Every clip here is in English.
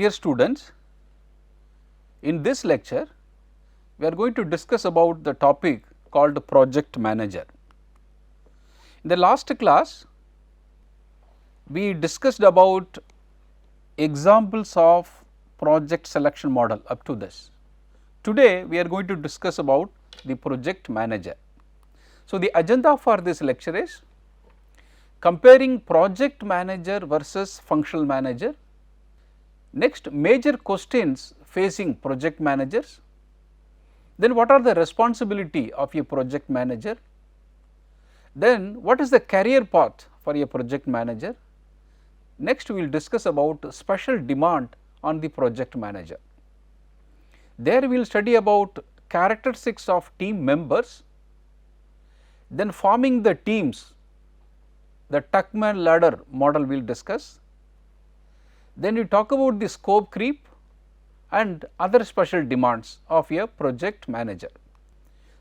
dear students, in this lecture we are going to discuss about the topic called project manager. In the last class we discussed about examples of project selection model up to this. Today we are going to discuss about the project manager. So, the agenda for this lecture is comparing project manager versus functional manager. Next, major questions facing project managers. Then what are the responsibility of a project manager? Then what is the career path for a project manager? Next, we will discuss about special demand on the project manager. There we will study about characteristics of team members, then forming the teams, the Tuckman ladder model we will discuss. Then we talk about the scope creep and other special demands of a project manager.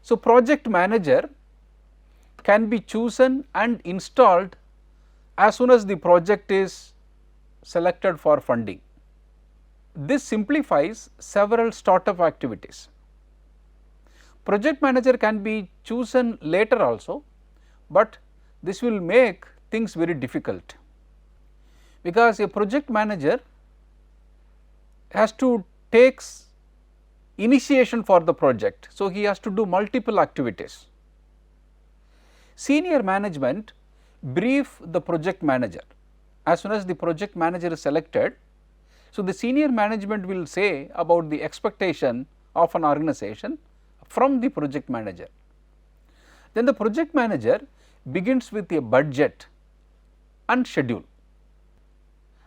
So, project manager can be chosen and installed as soon as the project is selected for funding. This simplifies several startup activities. Project manager can be chosen later also, but this will make things very difficult, because a project manager has to take initiation for the project. So, he has to do multiple activities. Senior management brief the project manager as soon as the project manager is selected. So, the senior management will say about the expectation of an organization from the project manager. Then the project manager begins with a budget and schedule.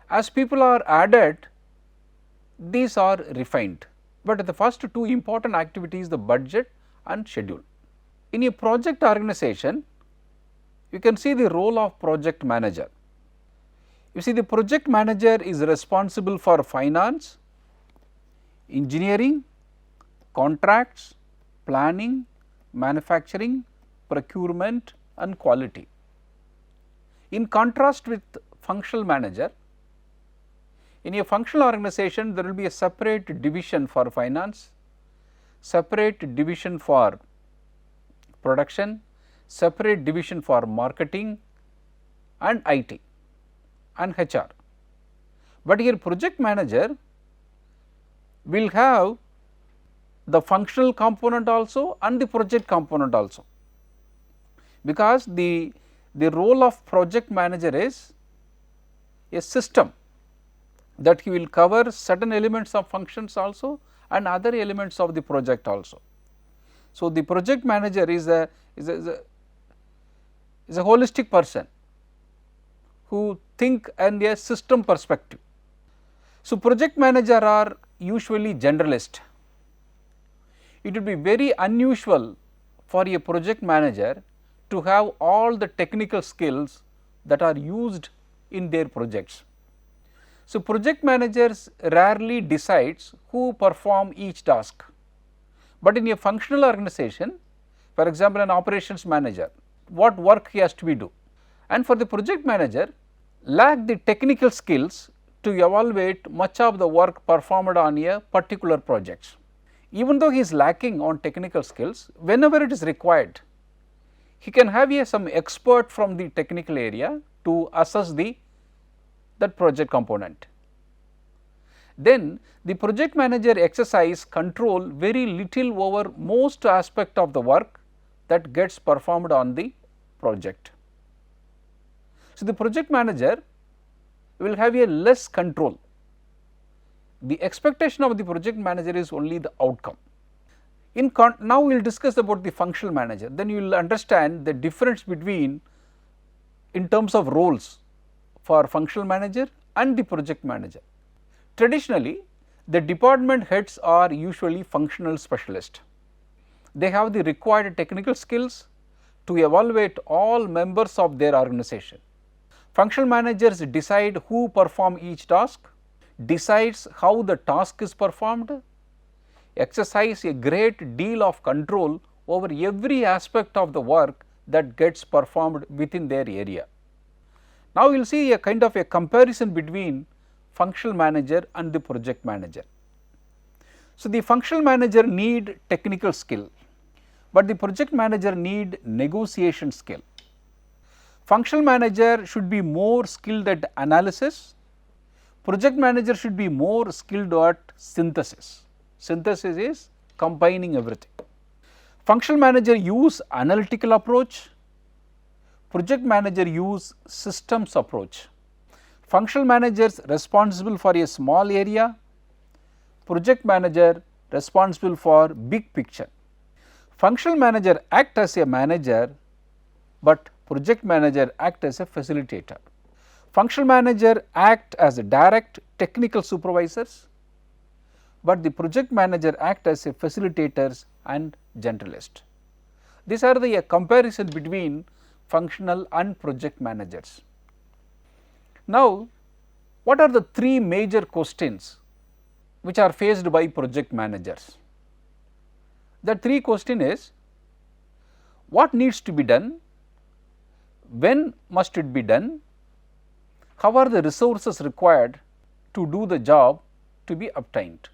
As people are added, these are refined, but the first two important activities, the budget and schedule. In a project organization, you can see the role of project manager. You see, the project manager is responsible for finance, engineering, contracts, planning, manufacturing, procurement and quality. In contrast with functional manager, in a functional organization there will be a separate division for finance, separate division for production, separate division for marketing and IT and HR. But here project manager will have the functional component also and the project component also, because the role of project manager is a system that he will cover certain elements of functions also and other elements of the project also. So, the project manager is a holistic person who think in a system perspective. So, project manager are usually generalist. It would be very unusual for a project manager to have all the technical skills that are used in their projects. So, project managers rarely decides who perform each task, but in a functional organization, for example, an operations manager, what work he has to be do, and for the project manager lack the technical skills to evaluate much of the work performed on a particular project. Even though he is lacking on technical skills, whenever it is required, he can have some expert from the technical area to assess that project component. Then the project manager exercise control very little over most aspect of the work that gets performed on the project. So, the project manager will have a less control. The expectation of the project manager is only the outcome. Now we will discuss about the functional manager, then you will understand the difference between in terms of roles for functional manager and the project manager. Traditionally, the department heads are usually functional specialists. They have the required technical skills to evaluate all members of their organization. Functional managers decide who perform each task, decides how the task is performed, exercise a great deal of control over every aspect of the work that gets performed within their area. Now, we will see a kind of a comparison between functional manager and the project manager. So, the functional manager need technical skill, but the project manager need negotiation skill. Functional manager should be more skilled at analysis, project manager should be more skilled at synthesis. Synthesis is combining everything. Functional manager use analytical approach, project manager use systems approach. Functional managers responsible for a small area, project manager responsible for big picture. Functional manager act as a manager, but project manager act as a facilitator. Functional manager act as a direct technical supervisors, but the project manager act as a facilitators and generalist. These are the comparison between functional and project managers. Now, what are the three major questions which are faced by project managers? The three question is, what needs to be done, when must it be done, how are the resources required to do the job to be obtained.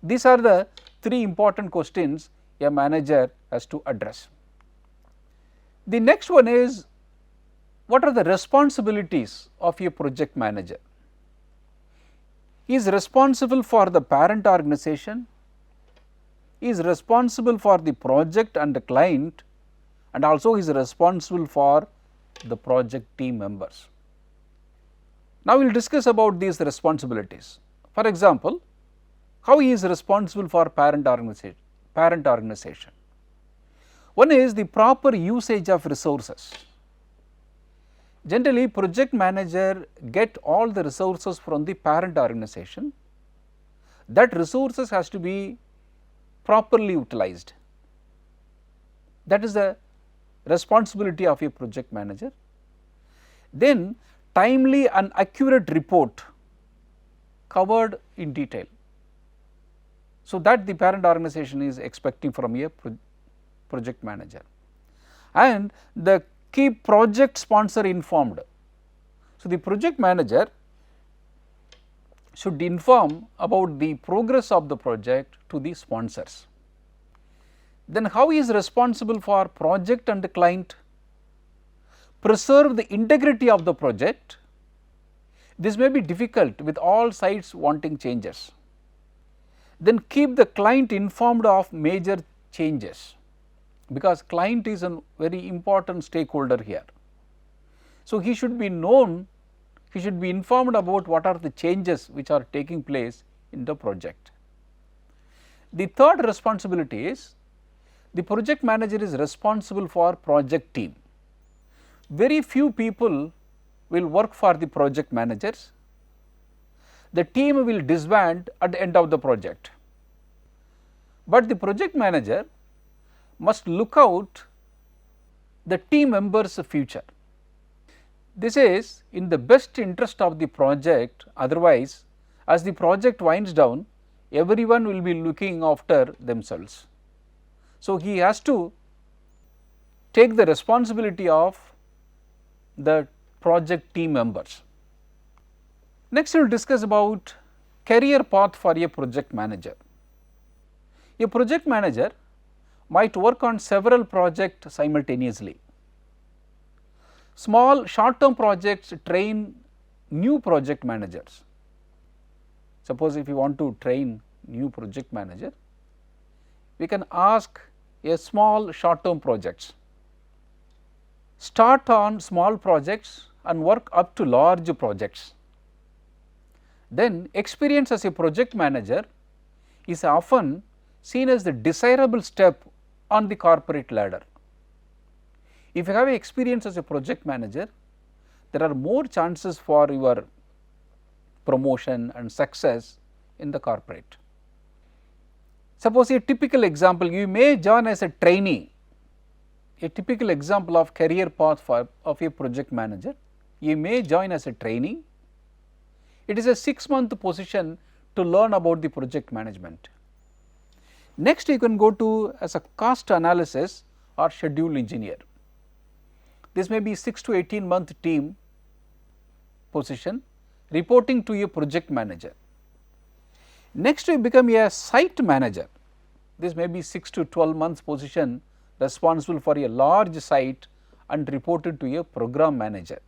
These are the three important questions a manager has to address. The next one is, what are the responsibilities of a project manager? He is responsible for the parent organization, he is responsible for the project and the client, and also he is responsible for the project team members. Now, we will discuss about these responsibilities. For example, how he is responsible for parent organization. One is the proper usage of resources. Generally, project manager get all the resources from the parent organization. That resources has to be properly utilized. That is the responsibility of a project manager. Then timely and accurate report covered in detail. So, that the parent organization is expecting from a project manager, and the key project sponsor informed. So, the project manager should inform about the progress of the project to the sponsors. Then how he is responsible for project and the client? Preserve the integrity of the project. This may be difficult with all sides wanting changes. Then keep the client informed of major changes, because client is a very important stakeholder here. So, he should be known, he should be informed about what are the changes which are taking place in the project. The third responsibility is, the project manager is responsible for project team. Very few people will work for the project managers. The team will disband at the end of the project, but the project manager must look out the team members' future. This is in the best interest of the project, otherwise as the project winds down, everyone will be looking after themselves. So, he has to take the responsibility of the project team members. Next, we will discuss about career path for a project manager. A project manager might work on several projects simultaneously. Small short term projects train new project managers. Suppose if you want to train new project manager, we can ask a small short term projects. Start on small projects and work up to large projects. Then experience as a project manager is often seen as the desirable step on the corporate ladder. If you have experience as a project manager, there are more chances for your promotion and success in the corporate. Suppose a typical example, you may join as a trainee. A typical example of career path of a project manager, you may join as a trainee. It is a 6-month position to learn about the project management. Next, you can go to as a cost analysis or schedule engineer. This may be 6 to 18 month team position. reporting to a project manager. Next, you become a site manager. This may be 6 to 12 months position, responsible for a large site and reported to a program manager.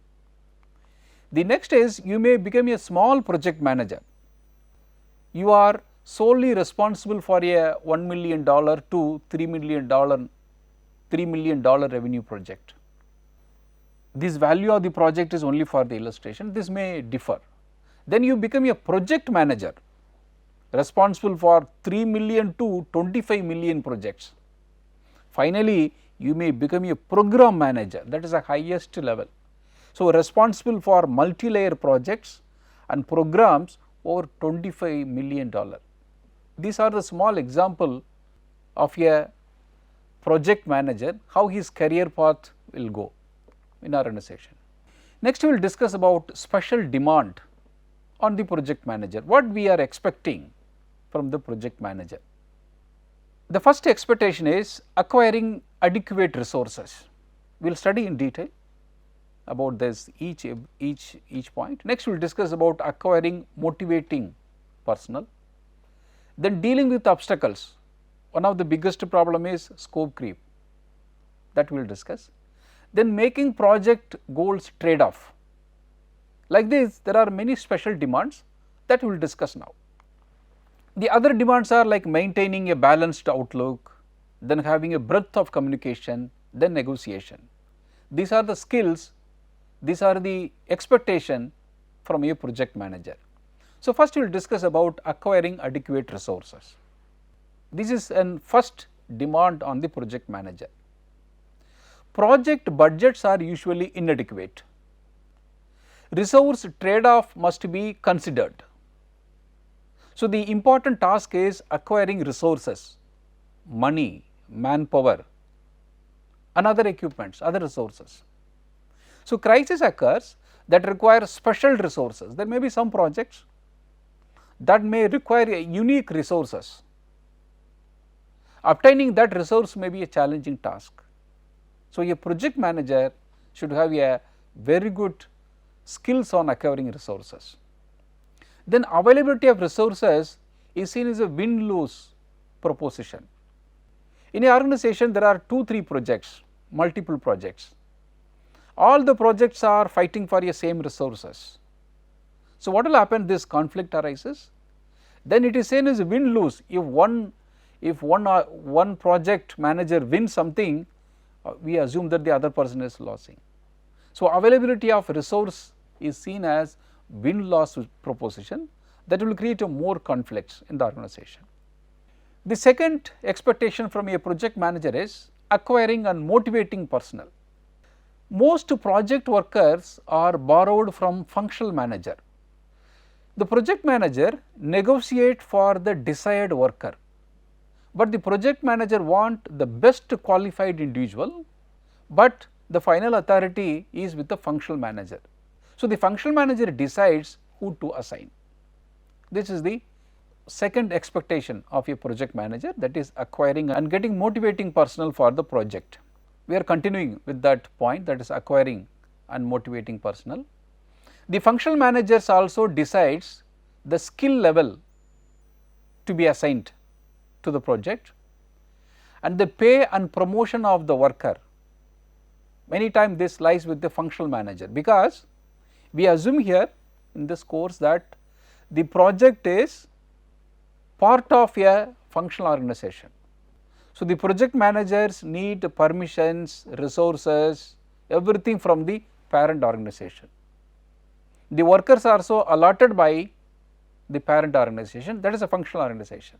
The next is you may become a small project manager. You are solely responsible for a $1 million to $3 million revenue project. This value of the project is only for the illustration, this may differ. Then you become a project manager, responsible for 3 million to 25 million projects. Finally, you may become a program manager, that is the highest level. So, responsible for multi-layer projects and programs over $25 million. These are the small example of a project manager, how his career path will go in our organization. Next, we will discuss about special demand on the project manager, what we are expecting from the project manager. The first expectation is acquiring adequate resources. We will study in detail about this each point. Next, we will discuss about acquiring motivating personnel. Then dealing with obstacles. One of the biggest problem is scope creep, that we will discuss. Then making project goals trade off. Like this, there are many special demands that we will discuss now. The other demands are like maintaining a balanced outlook, then having a breadth of communication, then negotiation. These are the skills, these are the expectation from a project manager. So, first we will discuss about acquiring adequate resources. This is an first demand on the project manager. Project budgets are usually inadequate. Resource trade-off must be considered. So, the important task is acquiring resources, money, manpower and other equipments, other resources. So, crisis occurs that require special resources. There may be some projects that may require unique resources. Obtaining that resource may be a challenging task. So, a project manager should have a very good skills on acquiring resources. Then availability of resources is seen as a win-lose proposition. In an organization, there are 2-3 projects, multiple projects. All the projects are fighting for the same resources. So, what will happen? This conflict arises. Then it is seen as a win-lose. If one project manager wins something, we assume that the other person is losing. So, availability of resource is seen as win-loss proposition, that will create more conflicts in the organization. The second expectation from a project manager is acquiring and motivating personnel. Most project workers are borrowed from functional manager. The project manager negotiate for the desired worker, but the project manager want the best qualified individual, but the final authority is with the functional manager. So, the functional manager decides who to assign. This is the second expectation of a project manager, that is acquiring and getting motivating personnel for the project. We are continuing with that point, that is acquiring and motivating personnel. The functional managers also decides the skill level to be assigned to the project and the pay and promotion of the worker. Many times this lies with the functional manager, because we assume here in this course that the project is part of a functional organization. So, the project managers need permissions, resources, everything from the parent organization. The workers are also allotted by the parent organization, that is a functional organization.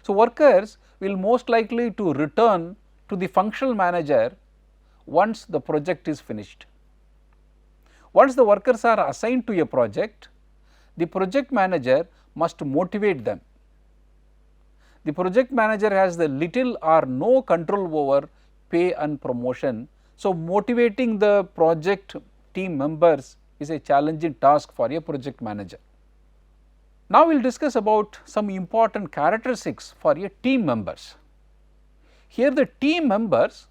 So, workers will most likely to return to the functional manager once the project is finished. Once the workers are assigned to a project, the project manager must motivate them. The project manager has the little or no control over pay and promotion. So, motivating the project team members is a challenging task for a project manager. Now, we will discuss about some important characteristics for a team members. Here the team members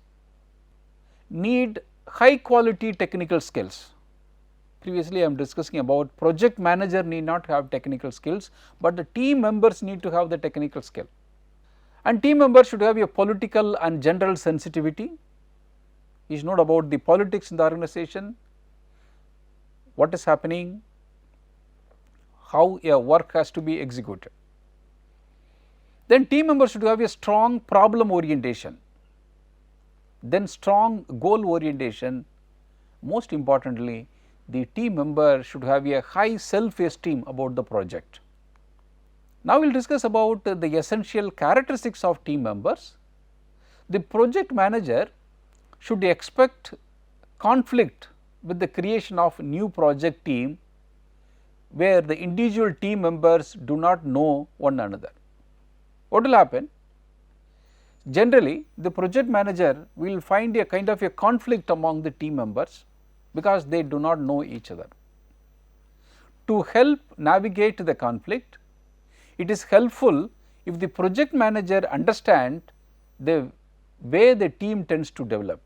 need high quality technical skills, Previously I am discussing about project manager need not have technical skills, but the team members need to have the technical skill, and team members should have a political and general sensitivity. He should know about the politics in the organization, what is happening, how a work has to be executed. Then team members should have a strong problem orientation, then strong goal orientation. Most importantly, the team member should have a high self esteem about the project. Now, we will discuss about the essential characteristics of team members. The project manager should expect conflict with the creation of new project team, where the individual team members do not know one another. What will happen? Generally, the project manager will find a kind of a conflict among the team members because they do not know each other. To help navigate the conflict, it is helpful if the project manager understands the way the team tends to develop.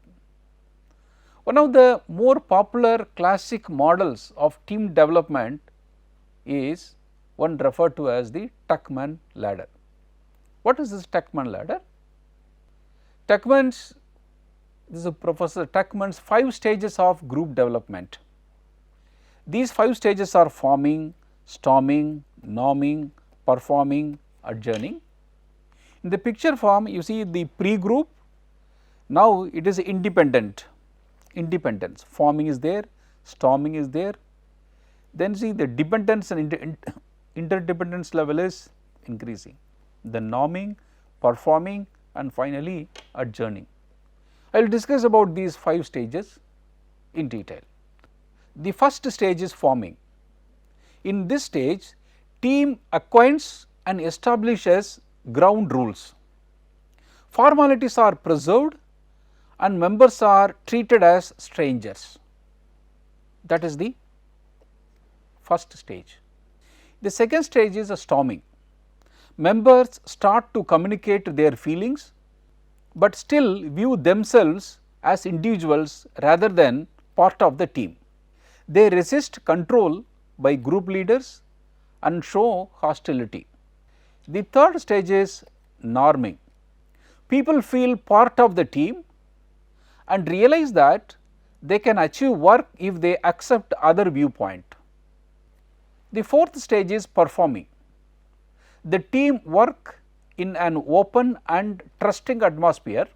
One of the more popular classic models of team development is one referred to as the Tuckman ladder. What is this Tuckman ladder? This is Professor Tuckman's 5 stages of group development. These 5 stages are forming, storming, norming, performing, adjourning. In the picture form, you see the pre-group. Now it is independence. Forming is there, storming is there. Then see the dependence and interdependence level is increasing. Then norming, performing, and finally adjourning. I will discuss about these 5 stages in detail. The first stage is forming. In this stage, team acquaints and establishes ground rules. Formalities are preserved and members are treated as strangers. That is the first stage. The second stage is a storming. Members start to communicate their feelings, but still view themselves as individuals rather than part of the team. They resist control by group leaders and show hostility. The third stage is norming. People feel part of the team and realize that they can achieve work if they accept other viewpoint. The fourth stage is performing. The team work in an open and trusting atmosphere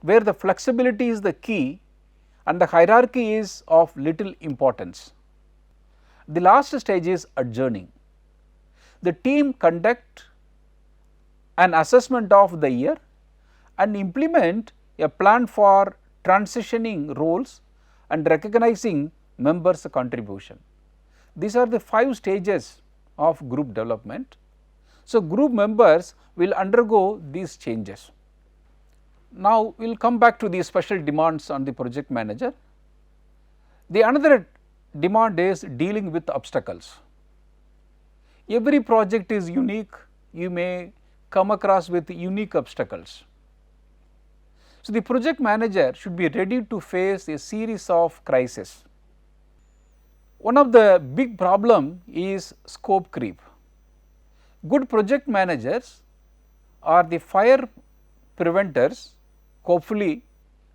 where the flexibility is the key and the hierarchy is of little importance. The last stage is adjourning. The team conduct an assessment of the year and implement a plan for transitioning roles and recognizing members' contribution. These are the 5 stages of group development. So, group members will undergo these changes. Now, we will come back to the special demands on the project manager. The another demand is dealing with obstacles. Every project is unique, you may come across with unique obstacles. So, the project manager should be ready to face a series of crises. One of the big problem is scope creep. Good project managers are the fire preventers, hopefully,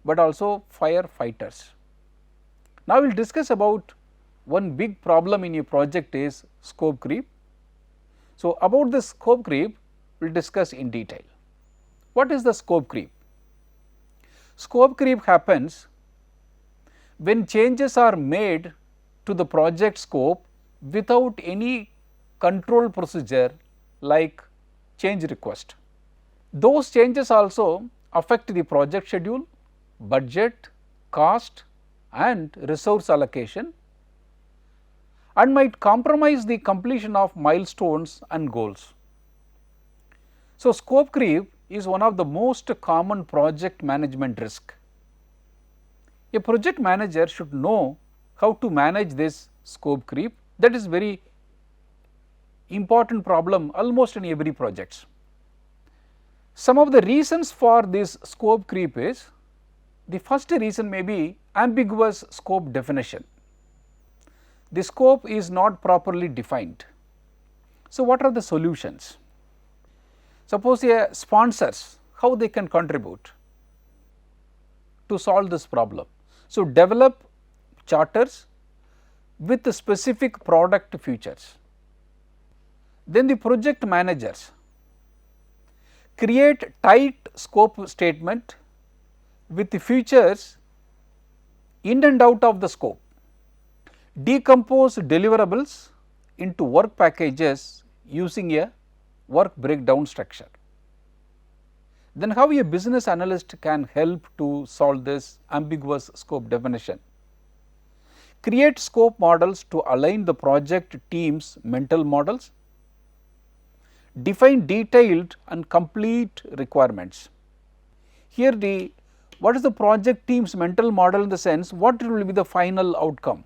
but also fire fighters. Now, we will discuss about one big problem in a project is scope creep. So, about the scope creep we will discuss in detail. What is the scope creep? Scope creep happens when changes are made to the project scope without any control procedure like change request. Those changes also affect the project schedule, budget, cost and resource allocation and might compromise the completion of milestones and goals. So, scope creep is one of the most common project management risk. A project manager should know how to manage this scope creep. That is very important problem almost in every project. Some of the reasons for this scope creep is, the first reason may be ambiguous scope definition. the scope is not properly defined. So, what are the solutions? Suppose sponsors, how they can contribute to solve this problem. So, develop charters with the specific product features. Then the project managers create tight scope statement with the features in and out of the scope. Decompose deliverables into work packages using a work breakdown structure. Then how a business analyst can help to solve this ambiguous scope definition? Create scope models to align the project team's mental models. Define detailed and complete requirements. Here what is the project team's mental model in the sense what will be the final outcome?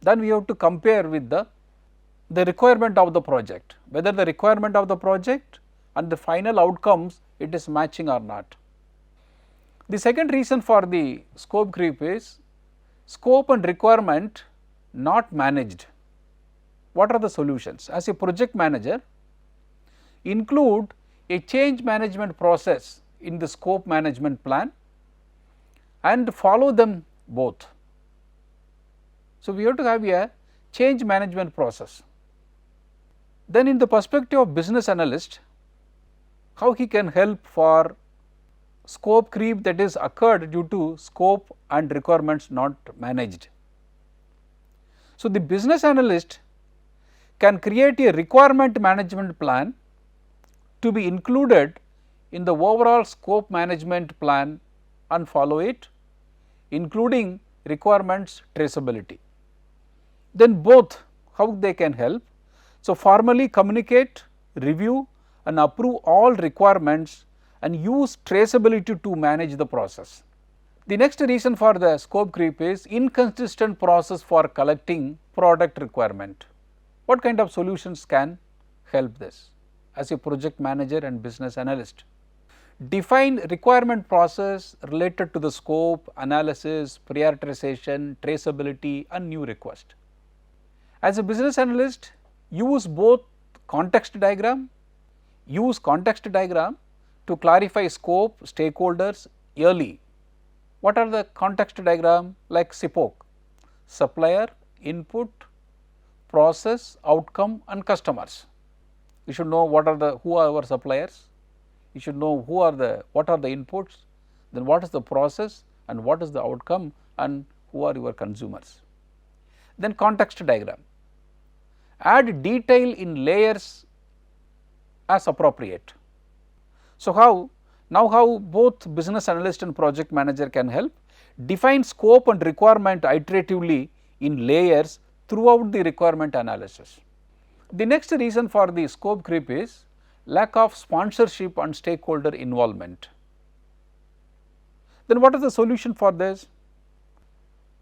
Then we have to compare with the requirement of the project, whether the requirement of the project and the final outcomes it is matching or not. The second reason for the scope creep is scope and requirement not managed. What are the solutions? As a project manager, include a change management process in the scope management plan and follow them both. So, we have to have a change management process. Then in the perspective of business analyst, how he can help for scope creep that is occurred due to scope and requirements not managed. So, the business analyst can create a requirement management plan to be included in the overall scope management plan and follow it, including requirements traceability. Then both how they can help. So, formally communicate, review and approve all requirements and use traceability to manage the process. The next reason for the scope creep is inconsistent process for collecting product requirement. What kind of solutions can help this as a project manager and business analyst? Define requirement process related to the scope, analysis, prioritization, traceability and new request. As a business analyst, use both context diagram, to clarify scope, stakeholders early. What are the context diagram? Like SIPOC, supplier, input, process, outcome and customers. You should know who are our suppliers, you should know what are the inputs, then what is the process and what is the outcome and who are your consumers. Then context diagram, add detail in layers as appropriate. So, how both business analyst and project manager can help? Define scope and requirement iteratively in layers throughout the requirement analysis. The next reason for the scope creep is lack of sponsorship and stakeholder involvement. Then what is the solution for this?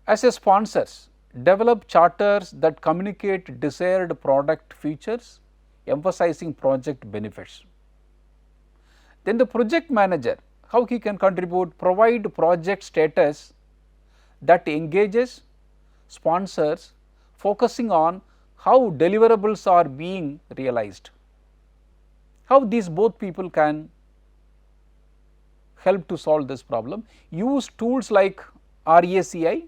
As a sponsors, develop charters that communicate desired product features, emphasizing project benefits. Then the project manager, how he can contribute? Provide project status that engages sponsors, focusing on how deliverables are being realized. How these both people can help to solve this problem? Use tools like RACI,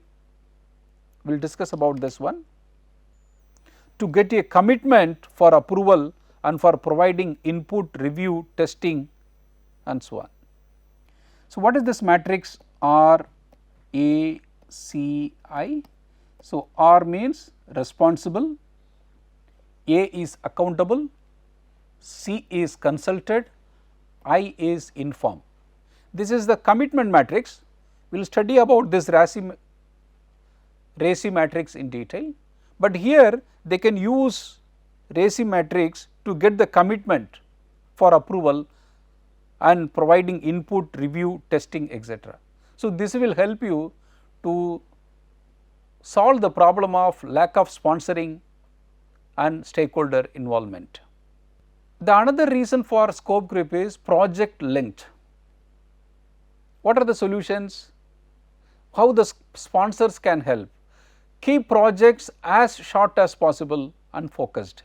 we will discuss about this one, to get a commitment for approval and for providing input, review, testing and so on. So, what is this matrix RACI? So, R means responsible, A is accountable, C is consulted, I is informed. This is the commitment matrix. We will study about this RACI matrix in detail, but here they can use RACI matrix to get the commitment for approval and providing input, review, testing, etc. So, this will help you to solve the problem of lack of sponsoring and stakeholder involvement. The another reason for scope creep is project length. What are the solutions? How the sponsors can help? keep projects as short as possible and focused.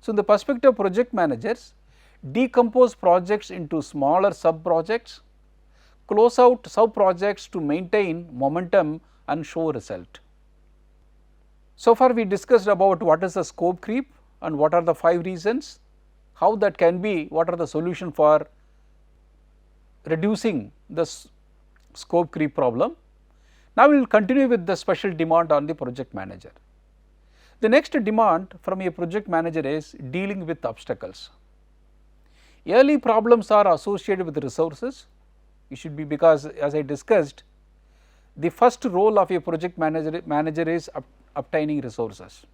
So, in the perspective of project managers, decompose projects into smaller sub projects, close out sub projects to maintain momentum and show result. So far we discussed about what is the scope creep and what are the 5 reasons, how that can be, what are the solution for reducing the scope creep problem. Now, we will continue with the special demand on the project manager. The next demand from a project manager is dealing with obstacles. Early problems are associated with resources. It should be, because as I discussed, the first role of a project manager is obtaining resources.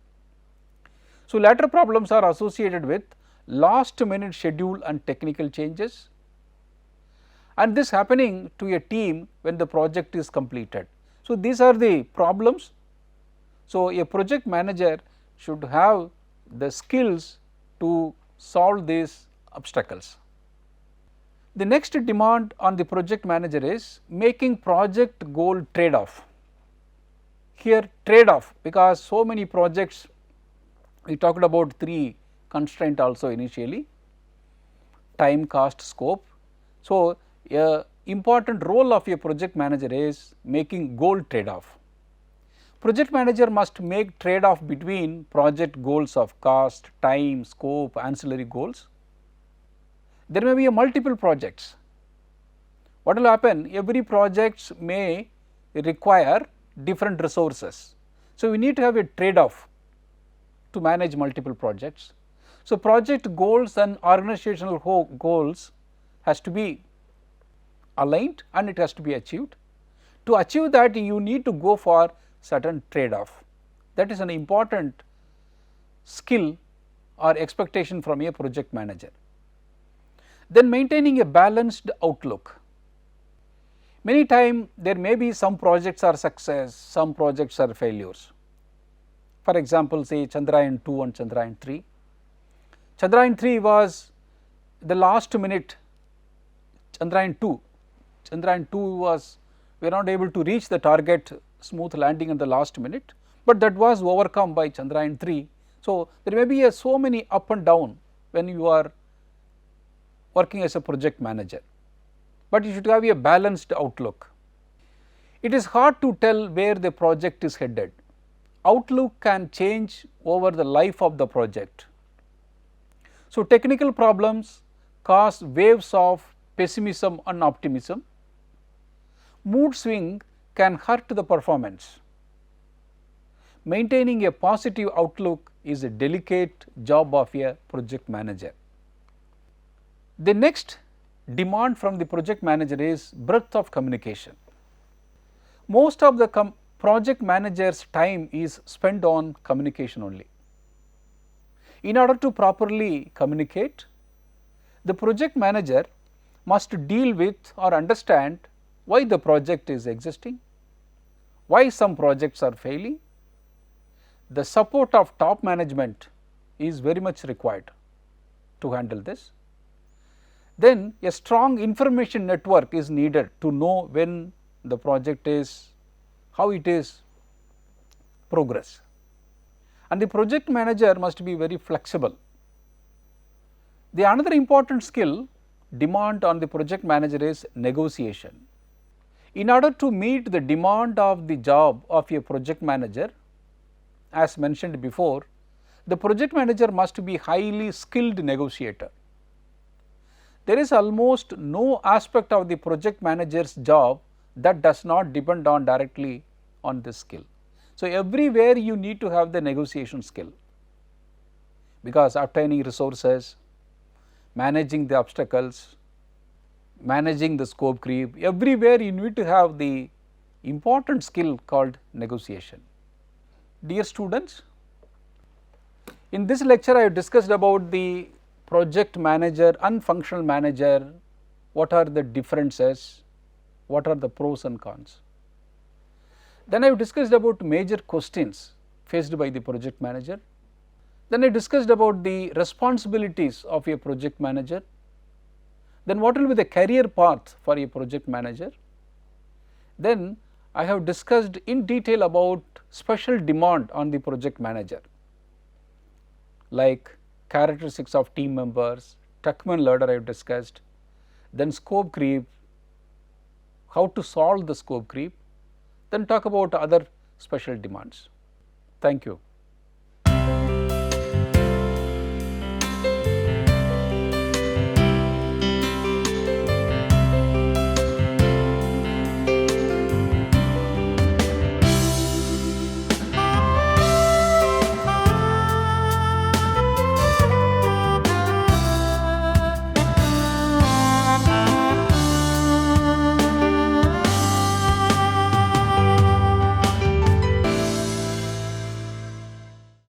So, later problems are associated with last minute schedule and technical changes, and this happening to a team when the project is completed. So, these are the problems. So, a project manager should have the skills to solve these obstacles. The next demand on the project manager is making project goal trade off. Here trade off, because so many projects, we talked about 3 constraint also initially: time, cost, scope. So, a important role of a project manager is making goal trade off. Project manager must make trade off between project goals of cost, time, scope, ancillary goals. There may be a multiple projects. What will happen? Every project may require different resources. So, we need to have a trade off to manage multiple projects. So, project goals and organizational goals has to be aligned and it has to be achieved. To achieve that, you need to go for certain trade off. That is an important skill or expectation from a project manager. Then maintaining a balanced outlook. Many times there may be some projects are success, some projects are failures. For example, say Chandrayaan 2 and Chandrayaan 3. Chandrayaan 3 was the last minute. Chandrayaan 2 was, we are not able to reach the target smooth landing in the last minute, but that was overcome by Chandrayaan 3. So, there may be so many up and down when you are working as a project manager, but you should have a balanced outlook. It is hard to tell where the project is headed. Outlook can change over the life of the project. So, technical problems cause waves of pessimism and optimism. Mood swing can hurt the performance. Maintaining a positive outlook is a delicate job of a project manager. The next demand from the project manager is breadth of communication. Most of the project manager's time is spent on communication only. In order to properly communicate, the project manager must deal with or understand why the project is existing, why some projects are failing. The support of top management is very much required to handle this. Then a strong information network is needed to know when the project is, how it is progress, and the project manager must be very flexible. The another important skill demand on the project manager is negotiation. In order to meet the demand of the job of a project manager, as mentioned before, the project manager must be highly skilled negotiator. There is almost no aspect of the project manager's job that does not depend on directly on this skill. So, everywhere you need to have the negotiation skill, because obtaining resources, managing the obstacles, managing the scope creep, everywhere you need to have the important skill called negotiation. Dear students, in this lecture I have discussed about the project manager and functional manager, what are the differences, what are the pros and cons. Then I have discussed about major questions faced by the project manager. Then I discussed about the responsibilities of a project manager. Then what will be the career path for a project manager. Then I have discussed in detail about special demand on the project manager, like characteristics of team members, Tuckman ladder I have discussed, then scope creep, how to solve the scope creep, then talk about other special demands. Thank you.